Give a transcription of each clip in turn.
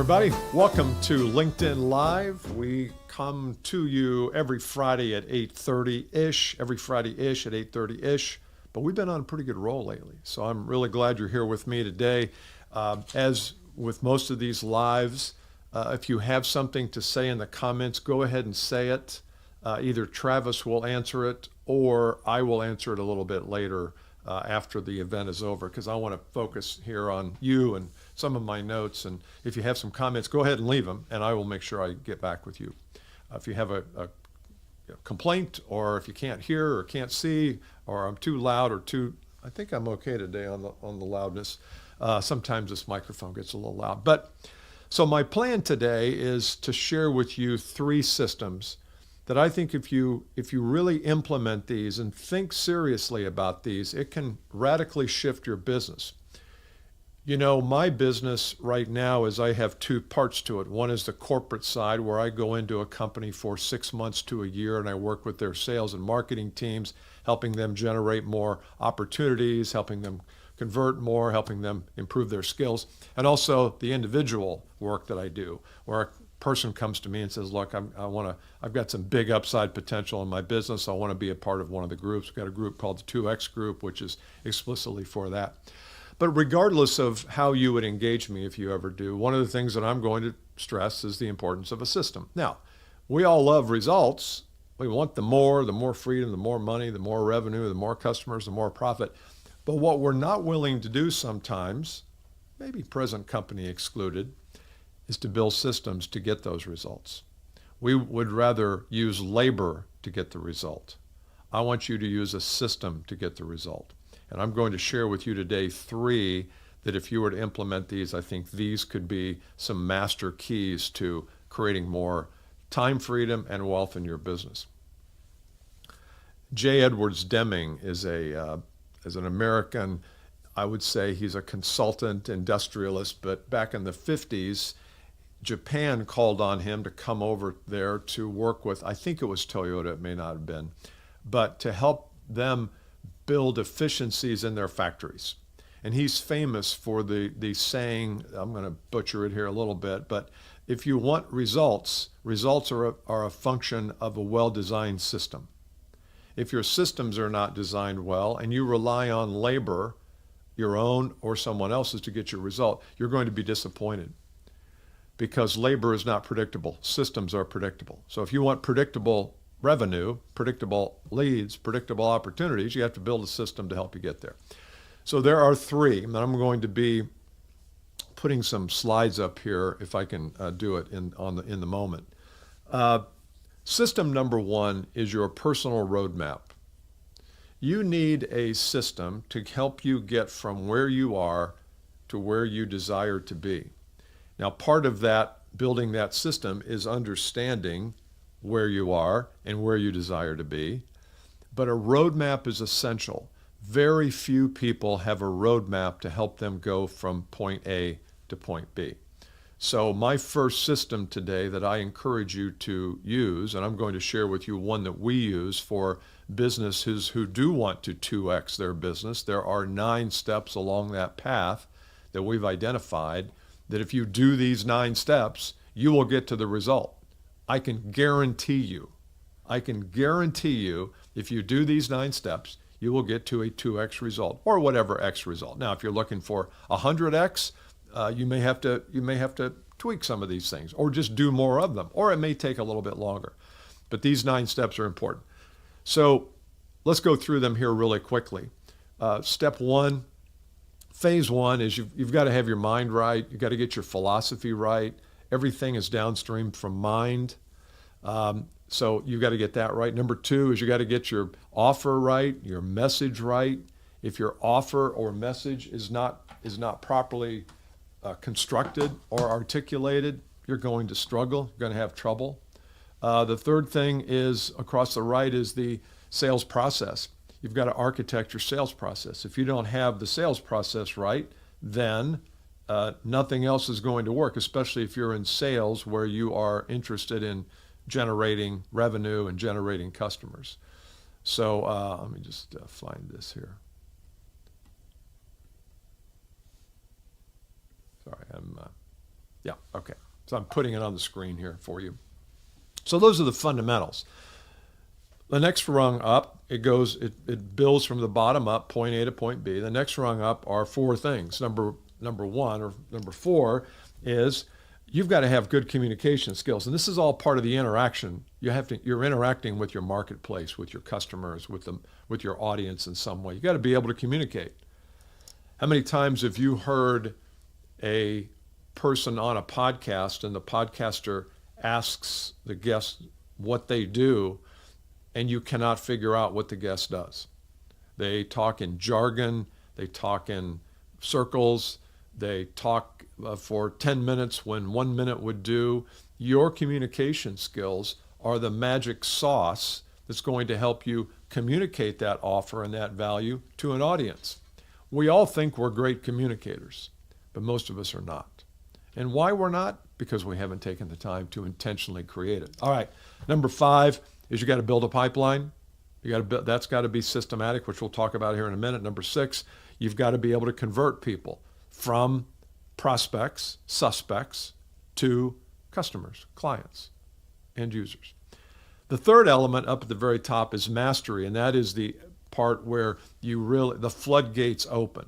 everybody. Welcome to LinkedIn Live. We come to you every Friday at 8:30-ish, every Friday-ish at 8:30-ish. But we've been on a pretty good roll lately. So I'm really glad you're here with me today. As with most of these lives, if you have something to say in the comments, go ahead and say it. Either Travis will answer it or I will answer it a little bit later after the event is over, because I want to focus here on you and some of my notes. And if you have some comments, go ahead and leave them, and I will make sure I get back with you. If you have a complaint, or if you can't hear or can't see, or I'm too loud or too, I think I'm okay today on the loudness. Sometimes this microphone gets a little loud. But so my plan today is to share with you 3 systems that I think if you really implement these and think seriously about these, it can radically shift your business. You know, my business right now is I have 2 parts to it. One is the corporate side, where I go into a company for 6 months to a year and I work with their sales and marketing teams, helping them generate more opportunities, helping them convert more, helping them improve their skills, and also the individual work that I do, where a person comes to me and says, look, I've got some big upside potential in my business. I want to be a part of one of the groups. We've got a group called the 2X group, which is explicitly for that. But regardless of how you would engage me, if you ever do, one of the things that I'm going to stress is the importance of a system. Now, we all love results. We want the more freedom, the more money, the more revenue, the more customers, the more profit. But what we're not willing to do sometimes, maybe present company excluded, is to build systems to get those results. We would rather use labor to get the result. I want you to use a system to get the result. And I'm going to share with you today 3 that if you were to implement these, I think these could be some master keys to creating more time freedom and wealth in your business. J. Edwards Deming is an American, I would say he's a consultant industrialist, but back in the 50s, Japan called on him to come over there to work with, I think it was Toyota, it may not have been, but to help them build efficiencies in their factories. And he's famous for the saying, I'm going to butcher it here a little bit, but if you want results are a function of a well-designed system. If your systems are not designed well and you rely on labor, your own or someone else's, to get your result, you're going to be disappointed, because labor is not predictable. Systems are predictable. So if you want predictable revenue, predictable leads, predictable opportunities, you have to build a system to help you get there. So there are 3, and I'm going to be putting some slides up here if I can do it in the moment. System number 1 is your personal roadmap. You need a system to help you get from where you are to where you desire to be. Now, part of that, building that system, is understanding where you are and where you desire to be. But a roadmap is essential. Very few people have a roadmap to help them go from point A to point B. So my first system today that I encourage you to use, and I'm going to share with you one that we use for businesses who do want to 2X their business. There are 9 steps along that path that we've identified, that if you do these 9 steps, you will get to the result. I can guarantee you, if you do these 9 steps, you will get to a 2X result, or whatever X result. Now, if you're looking for 100X, you may have to tweak some of these things, or just do more of them, or it may take a little bit longer. But these 9 steps are important. So let's go through them here really quickly. Step 1, phase 1 is you've got to have your mind right. You've got to get your philosophy right. Everything is downstream from mind. So you've got to get that right. Number 2 is you got to get your offer right, your message right. If your offer or message is not properly constructed or articulated, you're going to struggle. You're going to have trouble. The third thing is, across the right, is the sales process. You've got to architect your sales process. If you don't have the sales process right, then nothing else is going to work, especially if you're in sales where you are interested in generating revenue and generating customers. So let me just find this here. Sorry, Yeah, okay. So I'm putting it on the screen here for you. So those are the fundamentals. The next rung up, it builds from the bottom up, point A to point B. The next rung up are four things. Number one or number four is you've got to have good communication skills. And this is all part of the interaction. You're interacting with your marketplace, with your customers, with your audience in some way. You got to be able to communicate. How many times have you heard a person on a podcast and the podcaster asks the guest what they do and you cannot figure out what the guest does? They talk in jargon, they talk in circles, they talk for 10 minutes when 1 minute would do. Your communication skills are the magic sauce that's going to help you communicate that offer and that value to an audience. We all think we're great communicators, but most of us are not. And why we're not? Because we haven't taken the time to intentionally create it. All right, number 5 is you got to build a pipeline. That's got to be systematic, which we'll talk about here in a minute. Number 6, you've got to be able to convert people from prospects, suspects, to customers, clients, end users. The third element up at the very top is mastery, and that is the part where the floodgates open.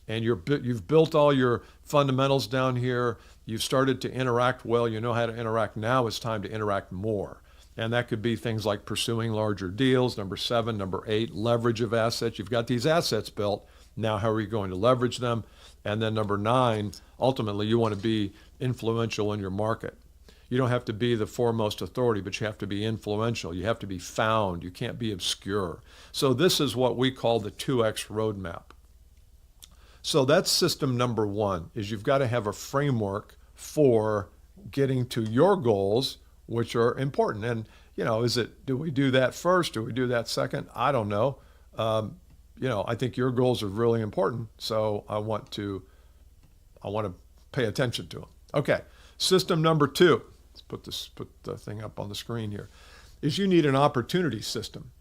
And you've built all your fundamentals down here. You've started to interact well. You know how to interact. Now it's time to interact more. And that could be things like pursuing larger deals. Number 7, number 8, leverage of assets. You've got these assets built. Now how are you going to leverage them? And then number 9, ultimately you want to be influential in your market. You don't have to be the foremost authority, but you have to be influential. You have to be found. You can't be obscure. So this is what we call the 2X roadmap. So that's system number 1, is you've got to have a framework for getting to your goals, which are important. And, do we do that first? Do we do that second? I don't know. I think your goals are really important. So I want to pay attention to them. Okay. System number 2, let's put the thing up on the screen here, is you need an opportunity system.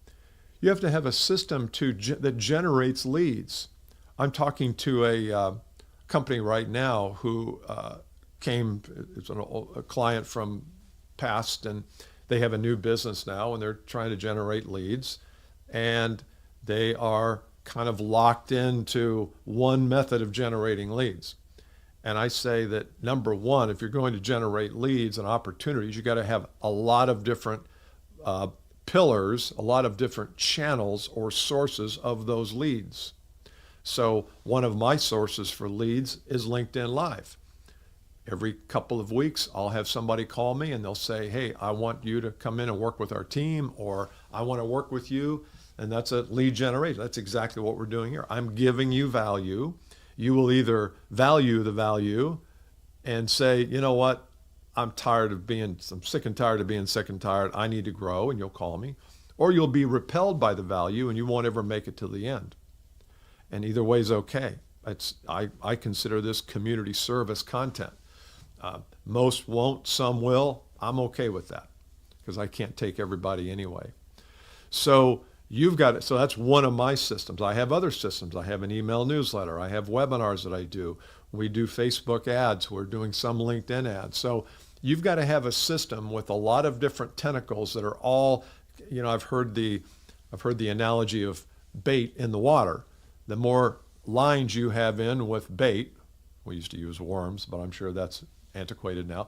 You have to have a system that generates leads. I'm talking to a company right now who it's a client from past, and they have a new business now, and they're trying to generate leads, and they are kind of locked into one method of generating leads. And I say that number 1, if you're going to generate leads and opportunities, you got to have a lot of different pillars, a lot of different channels or sources of those leads. So one of my sources for leads is LinkedIn Live. Every couple of weeks, I'll have somebody call me and they'll say, hey, I want you to come in and work with our team, or I want to work with you. And that's a lead generation. That's exactly what we're doing here. I'm giving you value. You will either value the value and say, you know what, I'm sick and tired of being sick and tired. I need to grow, and you'll call me. Or you'll be repelled by the value and you won't ever make it to the end. And either way is okay. I consider this community service content. Most won't, some will. I'm okay with that because I can't take everybody anyway. So you've got it. So that's one of my systems. I have other systems. I have an email newsletter. I have webinars that I do. We do Facebook ads. We're doing some LinkedIn ads. So you've got to have a system with a lot of different tentacles that are all, I've heard the analogy of bait in the water. The more lines you have in with bait, we used to use worms, but I'm sure that's antiquated now,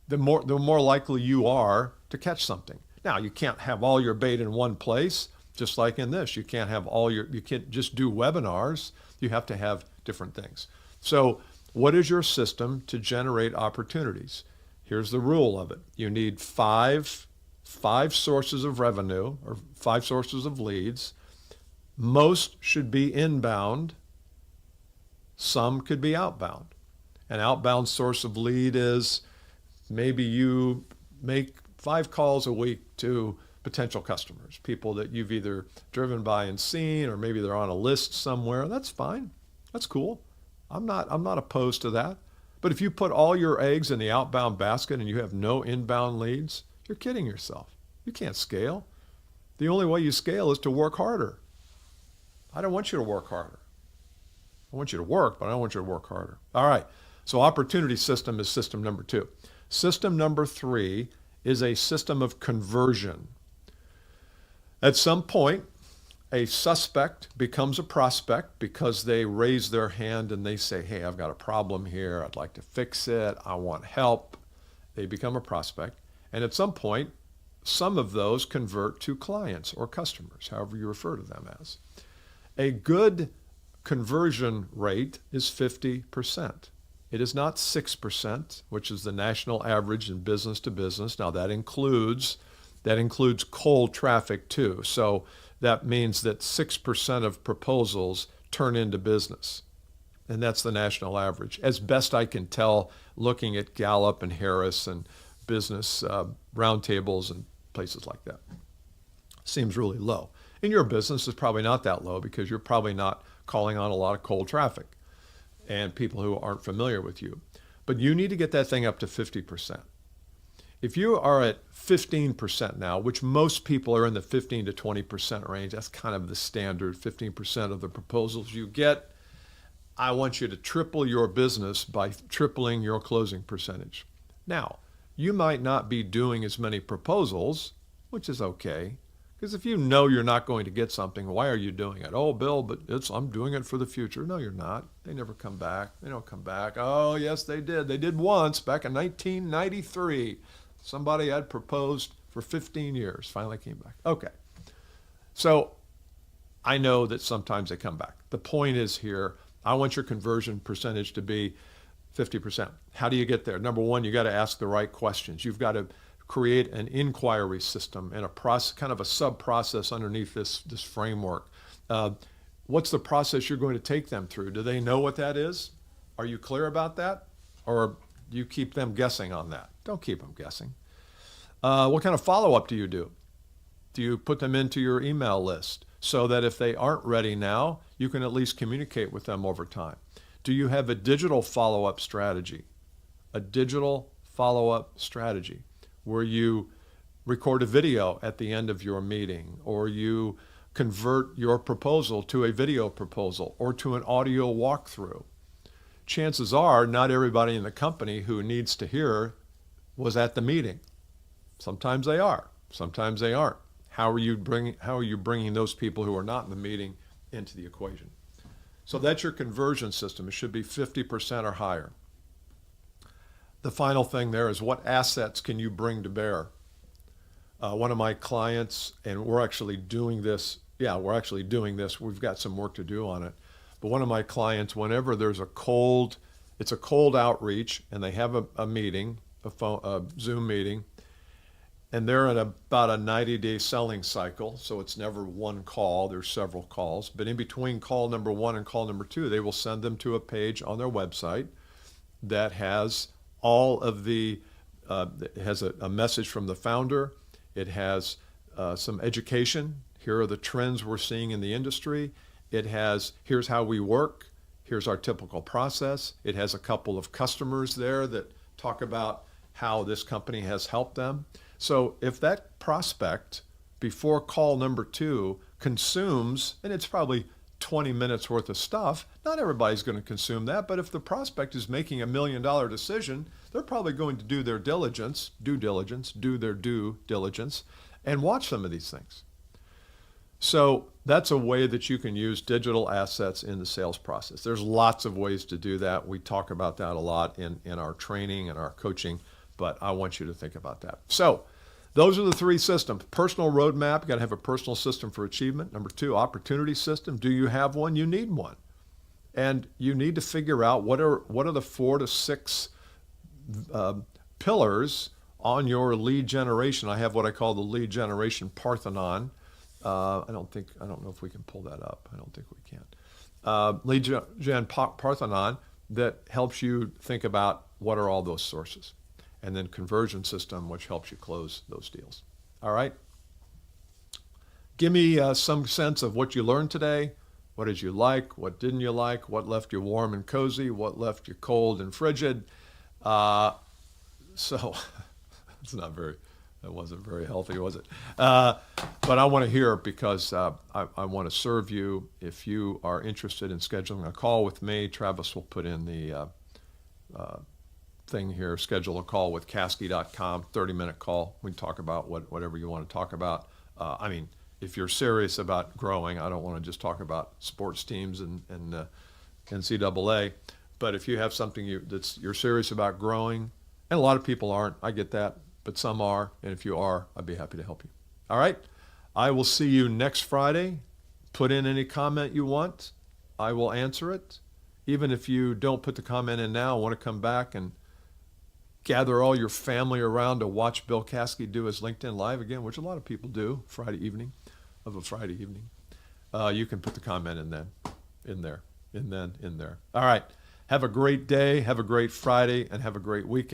the more likely you are to catch something. Now, you can't have all your bait in one place, just like in this. You can't just do webinars. You have to have different things. So what is your system to generate opportunities? Here's the rule of it. You need five sources of revenue or 5 sources of leads. Most should be inbound. Some could be outbound. An outbound source of lead is maybe you make 5 calls a week to potential customers, people that you've either driven by and seen, or maybe they're on a list somewhere. That's fine. That's cool. I'm not opposed to that. But if you put all your eggs in the outbound basket and you have no inbound leads, you're kidding yourself. You can't scale. The only way you scale is to work harder. I don't want you to work harder. I want you to work, but I don't want you to work harder. All right. So opportunity system is system number 2. System number 3 is a system of conversion. At some point, a suspect becomes a prospect because they raise their hand and they say, hey, I've got a problem here. I'd like to fix it. I want help. They become a prospect. And at some point, some of those convert to clients or customers, however you refer to them as. A good conversion rate is 50%. It is not 6%, which is the national average in business to business. Now that includes cold traffic too. So that means that 6% of proposals turn into business. And that's the national average. As best I can tell, looking at Gallup and Harris and business roundtables and places like that. Seems really low. In your business, it's probably not that low because you're probably not calling on a lot of cold traffic and people who aren't familiar with you. But you need to get that thing up to 50%. If you are at 15% now, which most people are in the 15 to 20% range, that's kind of the standard, 15% of the proposals you get, I want you to triple your business by tripling your closing percentage. Now, you might not be doing as many proposals, which is okay, because if you know you're not going to get something, why are you doing it? Oh, Bill, but I'm doing it for the future. No, you're not. They never come back. They don't come back. Oh, yes, they did. They did once back in 1993. Somebody had proposed for 15 years, finally came back. Okay. So I know that sometimes they come back. The point is here, I want your conversion percentage to be 50%. How do you get there? Number one, you got to ask the right questions. You've got to create an inquiry system and a process, kind of a sub-process underneath this framework. What's the process you're going to take them through? Do they know what that is? Are you clear about that? Or do you keep them guessing on that? Don't keep them guessing. What kind of follow-up do you do? Do you put them into your email list so that if they aren't ready now, you can at least communicate with them over time? Do you have a digital follow-up strategy? A digital follow-up strategy where you record a video at the end of your meeting, or you convert your proposal to a video proposal or to an audio walkthrough. Chances are not everybody in the company who needs to hear was at the meeting. Sometimes they are, sometimes they aren't. How are you bringing those people who are not in the meeting into the equation? So that's your conversion system. It should be 50% or higher. The final thing there is, what assets can you bring to bear? One of my clients, and we're actually doing this. We've got some work to do on it. But one of my clients, whenever there's it's a cold outreach, and they have a meeting, a Zoom meeting, and they're in about a 90-day selling cycle, so it's never one call, there's several calls. But in between call number 1 and call number 2, they will send them to a page on their website that has all of it has a message from the founder. It has some education. Here are the trends we're seeing in the industry. It has, here's how we work. Here's our typical process. It has a couple of customers there that talk about how this company has helped them. So if that prospect before call number 2 consumes, and it's probably 20 minutes worth of stuff, not everybody's going to consume that, but if the prospect is making $1 million decision, they're probably going to do their due diligence, and watch some of these things. So that's a way that you can use digital assets in the sales process. There's lots of ways to do that. We talk about that a lot in our training and our coaching, but I want you to think about that. So those are the 3 systems. Personal roadmap, you got to have a personal system for achievement. Number 2, opportunity system. Do you have one? You need one. And you need to figure out what are the 4 to 6 pillars on your lead generation. I have what I call the lead generation Parthenon. I don't know if we can pull that up. I don't think we can. Lead gen Parthenon that helps you think about what are all those sources. And then conversion system, which helps you close those deals. All right? Give me some sense of what you learned today. What did you like? What didn't you like? What left you warm and cozy? What left you cold and frigid? So that wasn't very healthy, was it? But I want to hear it because I want to serve you. If you are interested in scheduling a call with me, Travis will put in the thing here, schedule a call with Caskey.com, 30-minute call. We can talk about whatever you want to talk about. I mean, if you're serious about growing, I don't want to just talk about sports teams and NCAA, but if you have something you're serious about growing, and a lot of people aren't, I get that, but some are, and if you are, I'd be happy to help you. All right? I will see you next Friday. Put in any comment you want. I will answer it. Even if you don't put the comment in now, want to come back and gather all your family around to watch Bill Caskey do his LinkedIn Live again, which a lot of people do Friday evening, you can put the comment in there. All right. Have a great day, have a great Friday, and have a great weekend.